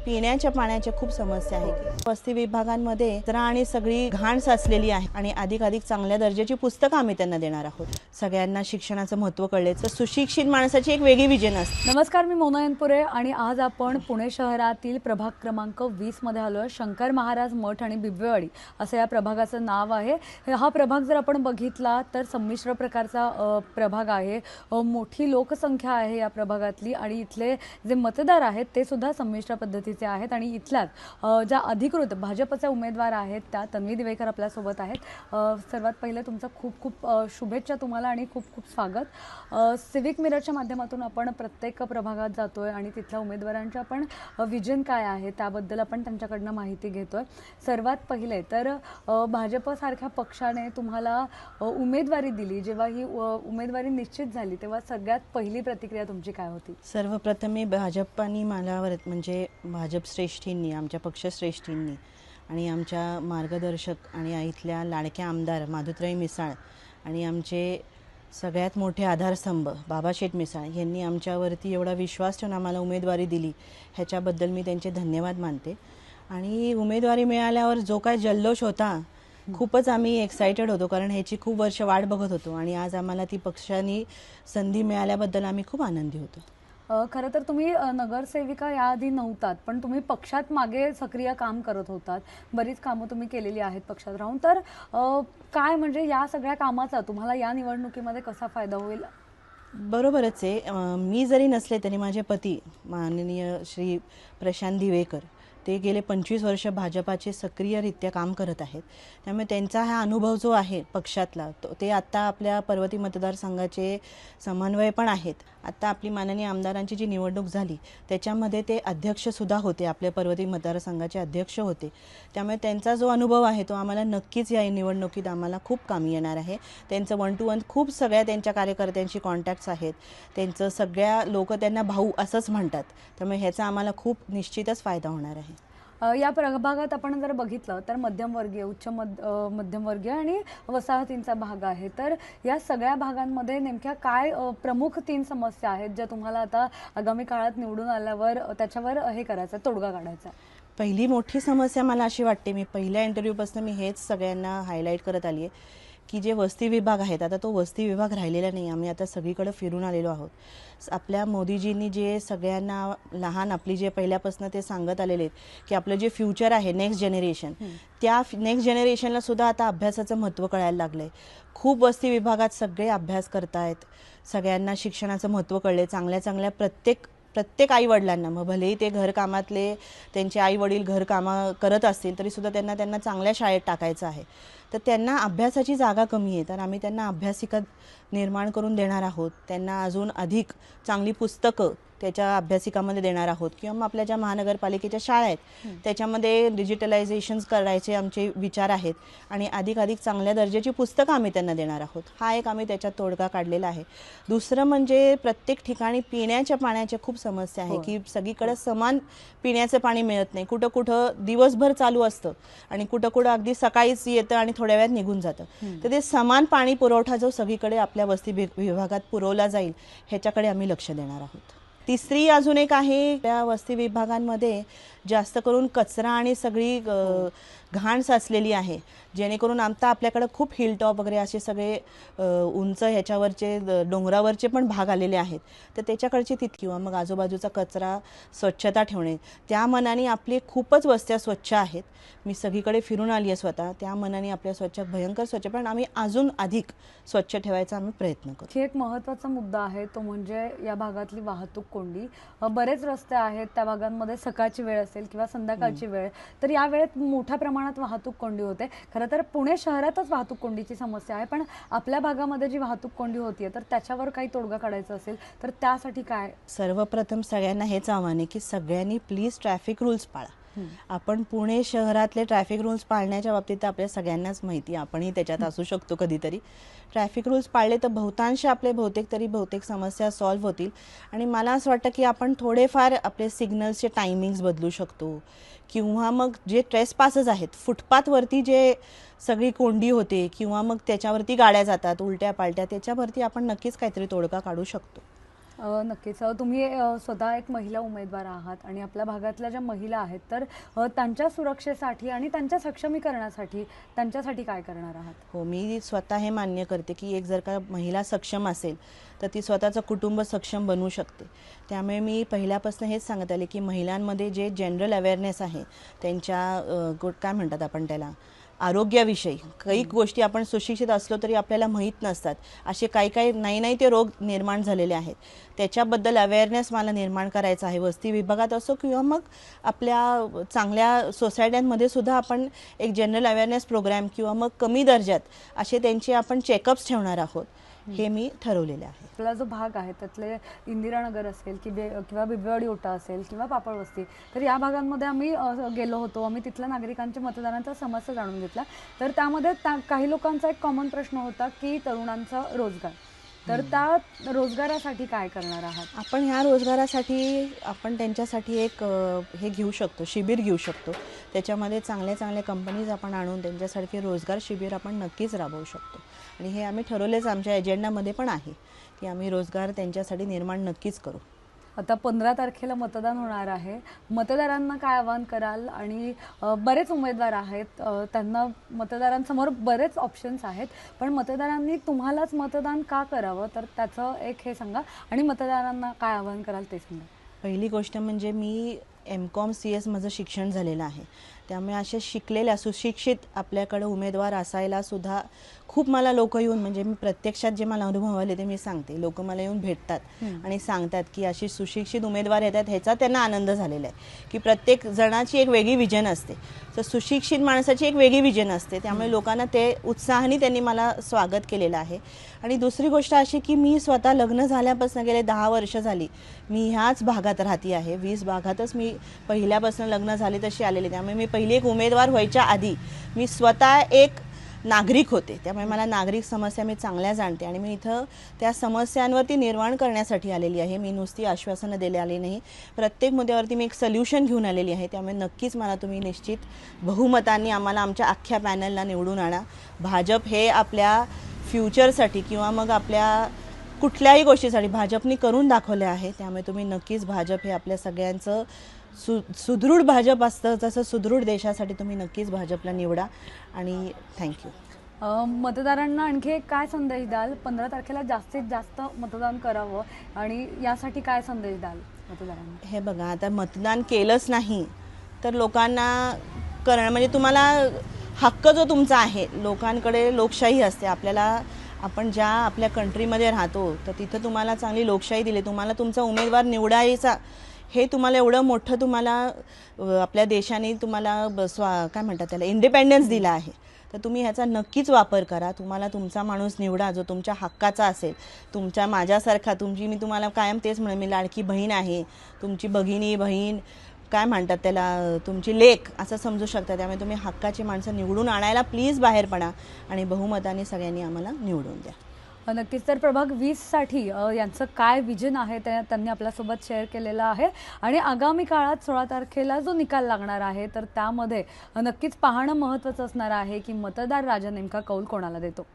पिण्याच्या पाण्याच्या खूप समस्या आहेत। वस्ती विभागांमध्ये कचरा आणि सगळी घाण साचलेली आहे आणि अधिकाधिक चांगल्या दर्जाची पुस्तकं आम्ही त्यांना देणार आहोत। सगळ्यांना शिक्षणाचं महत्त्व कळले तर सुशिक्षित माणसाची एक वेगळी विजन असते। नमस्कार, मी मोना एनपुरे आणि आज आपण पुणे शहरातील प्रभाग क्रमांक 20 मध्ये आलोय। शंकर महाराज मठ आणि बिबवेवाडी असं या प्रभागाचं नाव आहे। हा प्रभाग जर आपण बघितला तर संमिश्र प्रकारचा प्रभाग आहे। मोठी लोकसंख्या आहे या प्रभागातली आणि इथले जे मतदार आहेत ते सुद्धा संमिश्र पद्धतीचे आहेत आणि इथल्याच ज्या अधिकृत भाजपचे उमेदवार आहेत त्या तन्वी दिवेकर आपल्या सोबत आहेत। सर्वात पहिले तुमचं खूप खूप शुभेच्छा तुम्हाला आणि खूप खूप स्वागत। सिविक मिररच्या माध्यमातून आपण प्रत्येक प्रभागात जातोय आणि तिथल्या उमेदवारांचं आपण विजन काय आहे त्याबद्दल आपण त्यांच्याकडनं माहिती घेतोय। सर्वात पहिले तर भाजपसारख्या पक्षाने तुम्हाला उमेदवारी दिली, जेव्हा ही उमेदवारी निश्चित झाली तेव्हा सगळ्यात पहिली प्रतिक्रिया तुमची काय होती? सर्वप्रथम मी भाजपनी मला म्हणजे भाजप श्रेष्ठींनी, आमच्या पक्षश्रेष्ठींनी आणि आमच्या मार्गदर्शक आणि इथल्या लाडक्या आमदार माधुताई मिसाळ आणि आमचे सगळ्यात मोठे आधारस्तंभ बाबाशेठ मिसाळ यांनी आमच्यावरती एवढा विश्वास ठेवून आम्हाला उमेदवारी दिली, ह्याच्याबद्दल मी त्यांचे धन्यवाद मानते। आणि उमेदवारी मिळाल्यावर जो काय जल्लोष होता, खूपच आम्ही एक्साइटेड होतो, कारण ह्याची खूप वर्ष वाट बघत होतो आणि आज आम्हाला ती पक्षाने संधी मिळाल्याबद्दल आम्ही खूप आनंदी होतो। खरं तर तुम्ही नगरसेविका याआधी नव्हतात, पण तुम्ही पक्षात मागे सक्रिय काम करत होतात, बरीच कामं तुम्ही केलेली आहेत पक्षात राहून। तर काय म्हणजे या सगळ्या कामाचा तुम्हाला या निवडणुकीमध्ये कसा फायदा होईल? बरोबरच आहे। मी जरी नसले तरी माझे पती माननीय श्री प्रशांत दिवेकर ते गेले 25 वर्ष भाजपाचे सक्रियरित्या काम करत आहेत, त्यामुळे त्यांचा हा अनुभव जो आहे पक्षातला ते आत्ता आपल्या पर्वती मतदारसंघाचे समन्वय पण आहेत। आत्ता आपली माननीय आमदारांची जी निवडणूक झाली त्याच्यामध्ये ते अध्यक्षसुद्धा होते, आपल्या पर्वती मतदारसंघाचे अध्यक्ष होते, त्यामुळे त्यांचा जो अनुभव आहे तो आम्हाला नक्कीच या निवडणुकीत आम्हाला खूप कामी येणार आहे। त्यांचं 1 to 1 खूप सगळ्या त्यांच्या कार्यकर्त्यांशी कॉन्टॅक्ट्स आहेत, त्यांचं सगळ्या लोक त्यांना भाऊ असंच म्हणतात, त्यामुळे ह्याचा आम्हाला खूप निश्चितच फायदा होणार आहे। या प्रभागात आपण जर बघितलं तर मध्यमवर्गीय, उच्च मध्यमवर्गीय आणि वसाहतींचा भाग आहे। तर या सगळ्या भागांमध्ये नेमक्या काय प्रमुख 3 समस्या आहेत ज्या तुम्हाला आता आगामी काळात निवडून आल्यावर त्याच्यावर हे करायचं, तोडगा काढायचा? पहिली मोठी समस्या मला अशी वाटते, मी पहिल्या इंटरव्ह्यूपासून मी हेच सगळ्यांना हायलाईट करत आली आहे की जे वस्ती विभाग आहेत, आता तो वस्ती विभाग राहिलेला नाही, आम्ही आता सगळीकडे फिरून आलेलो आहोत। आपल्या मोदीजींनी जे सगळ्यांना लहान आपली जे पहिल्यापासून ते सांगत आलेले आहेत की आपलं जे फ्युचर आहे नेक्स्ट जनरेशन, त्या नेक्स्ट जनरेशनला सुद्धा आता अभ्यासाचं महत्त्व कळायला लागलं आहे। खूप वस्ती विभागात सगळे अभ्यास करतायत, सगळ्यांना शिक्षणाचं महत्त्व कळले, चांगल्या चांगल्या प्रत्येक आईवडिलांना, मग भलेही ते घरकामातले त्यांचे आईवडील घरकामं करत असतील तरीसुद्धा त्यांना चांगल्या शाळेत टाकायचं आहे, तर त्यांना अभ्यासाची जागा कमी आहे, तर आम्ही त्यांना अभ्यासिका निर्माण करून देणार आहोत, त्यांना अजून अधिक चांगली पुस्तकं त्याच्या अभ्यासिकामध्ये देणार आहोत, किंवा मग आपल्या ज्या महानगरपालिकेच्या शाळा आहेत त्याच्यामध्ये डिजिटलायझेशन्स करायचे आमचे विचार आहेत आणि अधिकाधिक चांगल्या दर्जाची पुस्तकं आम्ही त्यांना देणार आहोत। हा एक आम्ही त्याच्यात तोडगा काढलेला आहे। दुसरं म्हणजे प्रत्येक ठिकाणी पिण्याच्या पाण्याच्या खूप समस्या आहे की सगळीकडे समान पिण्याचं पाणी मिळत नाही, कुठं कुठं दिवसभर चालू असतं आणि कुठं कुठं अगदी सकाळीच येतं आणि थोड्या वेळात निघून जातं, तर ते समान पाणी पुरवठा जो सगळीकडे आपल्या वस्ती विभागात पुरवला जाईल ह्याच्याकडे आम्ही लक्ष देणार आहोत। तिसरी अजून एक आहे, त्या वस्ती विभागांमध्ये जास्त करून कचरा आणि सगळी घाण साचलेली आहे, जेणेकरून आता आपल्याकडे खूप हिलटॉप वगैरे असे सगळे उंच ह्याच्यावरचे डोंगरावरचे पण भाग आलेले आहेत, तर त्याच्याकडची किंवा मग आजूबाजूचा कचरा स्वच्छता ठेवणे, त्या मनाने आपली खूपच वस्त्या स्वच्छ आहेत, मी सगळीकडे फिरून आली आहे स्वतः, त्या मनाने आपल्या स्वच्छ भयंकर स्वच्छ, पण आम्ही अजून अधिक स्वच्छ ठेवायचा आम्ही प्रयत्न करू। ही एक महत्त्वाचा मुद्दा आहे, तो म्हणजे या भागातली वाहतूक कोंडी। बरेच रस्ते आहेत त्या भागांमध्ये, सकाळची वेळ असेल किंवा संध्याकाळची वेळ, तर या वेळेत मोठ्या प्रमाणात वाहतूक कोंडी होते। खरं तर पुणे शहरातच वाहतूक कोंडीची समस्या आहे, पण आपल्या भागामध्ये जी वाहतूक कोंडी होतीये तर त्याच्यावर काही तोडगा काढायचा असेल तर त्यासाठी काय? सर्वप्रथम सगळ्यांना हेच आव्हान आहे की सगळ्यांनी प्लीज ट्रॅफिक रूल्स पाळा। आपण पुणे शहरातले ट्रॅफिक रूल्स पाळण्याच्या बाबतीत आपल्या सगळ्यांनाच माहिती, आपणही त्याच्यात असू शकतो कधीतरी। ट्रॅफिक रूल्स पाळले तर बहुतांश आपले बहुतेक समस्या सॉल्व्ह होतील आणि मला असं वाटतं की आपण थोडेफार आपले सिग्नल्सचे टायमिंग्स बदलू शकतो, किंवा मग जे ट्रेसपासेस आहेत फुटपाथवरती जे सगळी कोंडी होते किंवा मग त्याच्यावरती गाड्या जातात उलट्या पालट्या, त्याच्यावरती आपण नक्कीच काहीतरी तोडगा काढू शकतो। नक्कीच. तुम्ही स्वतः एक महिला उमेदवार आहात आणि आपल्या भागातल्या ज्या महिला आहेत तर त्यांच्या सुरक्षेसाठी आणि त्यांच्या सक्षमीकरणासाठी त्यांच्यासाठी काय करणार आहात? हो, मी स्वतः हे मान्य करते की एक जर का महिला सक्षम असेल तर ती स्वतःचं कुटुंब सक्षम बनवू शकते. त्यामुळे मी पहिल्यापासून हेच सांगत आले की महिलांमध्ये जे जनरल अवेअरनेस आहे त्यांच्या काय म्हणतात आपण त्याला, आरोग्याविषयी काही गोष्टी आपण सुशिक्षित असलो तरी आपल्याला माहीत नसतात. असे काही काही नाही ते रोग निर्माण झालेले आहेत. त्याच्याबद्दल अवेअरनेस मला निर्माण करायचा आहे. वस्ती विभागात असो किंवा मग आपल्या चांगल्या सोसायट्यांमध्ये सुद्धा आपण एक जनरल अवेअरनेस प्रोग्राम किंवा मग कमी दर्जात असे त्यांचे आपण चेकअप्स ठेवणार आहोत, हे मी ठरवलेले आहे. आपला जो भाग आहे त्यातले इंदिरानगर असेल किंवा बिबवेवाडी ओटा असेल किंवा पापडवस्ती, तर या भागांमध्ये आम्ही गेलो होतो. आम्ही तिथल्या नागरिकांच्या मतदारांचा समस्या जाणून घेतला. तर त्यामध्ये काही लोकांचा एक कॉमन प्रश्न होता की तरुणांचा रोजगार. तर त्या रोजगारासाठी काय करणार आहात? आपण ह्या रोजगारासाठी आपण त्यांच्यासाठी एक हे घेऊ शकतो, शिबिर घेऊ शकतो. त्याच्यामध्ये चांगल्या कंपनीज आपण आणून त्यांच्यासारखे रोजगार शिबिर आपण नक्कीच राबवू शकतो. आणि हे आम्ही ठरवलेच, आमच्या एजेंडामध्ये पण आहे की आम्ही रोजगार त्यांच्यासाठी निर्माण नक्कीच करू. आता 15 तारखेला मतदान होणार आहे. मतदारांना काय आवाहन कराल? आणि बरेच उमेदवार आहेत, त्यांना मतदारांसमोर बरेच ऑप्शन्स आहेत, पण मतदारांनी तुम्हालाच मतदान का करावं, तर त्याचं एक हे सांगा. आणि मतदारांना काय आवाहन कराल ते सांगा. पहिली गोष्ट म्हणजे मी M.Com CS माझं शिक्षण झालेलं आहे. त्यामुळे असे शिकलेल्या सुशिक्षित आपल्याकडे उमेदवार असायला सुद्धा खूप मला लोक येऊन, म्हणजे मी प्रत्यक्षात जे मला अनुभव आले ते मी सांगते. लोक मला येऊन भेटतात आणि सांगतात की अशी सुशिक्षित उमेदवार येतात, ह्याचा त्यांना आनंद झालेला आहे की प्रत्येक जणाची एक वेगळी विजन असते. तर सुशिक्षित माणसाची एक वेगळी विजन असते. त्यामुळे लोकांना ते उत्साहाने त्यांनी मला स्वागत केलेलं आहे. आणि दुसरी गोष्ट अशी की मी स्वतः लग्न झाल्यापासून गेले 10 वर्ष झाली मी ह्याच भागात राहती आहे. 20 भागातच मी पहिल्यापासून लग्न झाले तशी आलेले. त्यामुळे मी पहिली एक उमेदवार व्हायच्या आधी मी स्वतः एक नागरिक होते. त्यामुळे मला नागरिक समस्या मी चांगल्या जाणते आणि मी इथं त्या समस्यांवरती निर्माण करण्यासाठी आलेली आहे. मी नुसती आश्वासनं दिली आली नाही, प्रत्येक मुद्द्यावरती मी एक सोल्युशन घेऊन आलेली आहे. त्यामुळे नक्कीच मला तुम्ही निश्चित बहुमतांनी आम्हाला आमच्या अख्ख्या पॅनलला निवडून आणा. भाजप हे आपल्या फ्युचरसाठी किंवा मग आपल्या कुठल्याही गोष्टीसाठी भाजपनी करून दाखवले आहे. त्यामुळे तुम्ही नक्कीच भाजप हे आपल्या सगळ्यांचं सुदृढ भाजप असतं, तसं सुदृढ देशासाठी तुम्ही नक्कीच भाजपला निवडा. आणि थँक्यू. मतदारांना आणखी एक काय संदेश द्याल? 15 तारखेला जास्तीत जास्त मतदान करावं आणि यासाठी काय संदेश द्याल मतदारांना? हे बघा, आता मतदान केलंच नाही तर लोकांना करणं म्हणजे तुम्हाला हक्क जो तुमचा आहे, लोकांकडे लोकशाही असते. आपल्याला आपण ज्या आपल्या कंट्रीमध्ये राहतो तर तिथं तुम्हाला चांगली लोकशाही दिली, तुम्हाला तुमचा उमेदवार निवडायचा, हे तुम्हाला एवढं मोठं तुम्हाला आपल्या देशाने तुम्हाला काय म्हणतात त्याला इंडिपेंडन्स दिला आहे. तर तुम्ही ह्याचा नक्कीच वापर करा. तुम्हाला तुमचा माणूस निवडा जो तुमच्या हक्काचा असेल. तुमच्या माझ्यासारखा मी तुम्हाला कायम तेच म्हणेन, मी लाडकी बहीण आहे, तुमची भगिनी बहीण काय म्हणतात त्याला, तुमची लेक असं समजू शकता. त्यामुळे तुम्ही हक्काची माणसं निवडून आणायला प्लीज बाहेर पडा आणि बहुमताने सगळ्यांनी आम्हाला निवडून द्या. नक्कीच. तर प्रभाग 20साठी यांचं काय विजन आहे ते त्यांनी आपल्यासोबत शेअर केलेलं आहे. आणि आगामी काळात 16 तारखेला जो निकाल लागणार आहे तर त्यामध्ये नक्कीच पाहणं महत्त्वाचं असणार आहे की मतदार राजा नेमका कौल कोणाला देतो.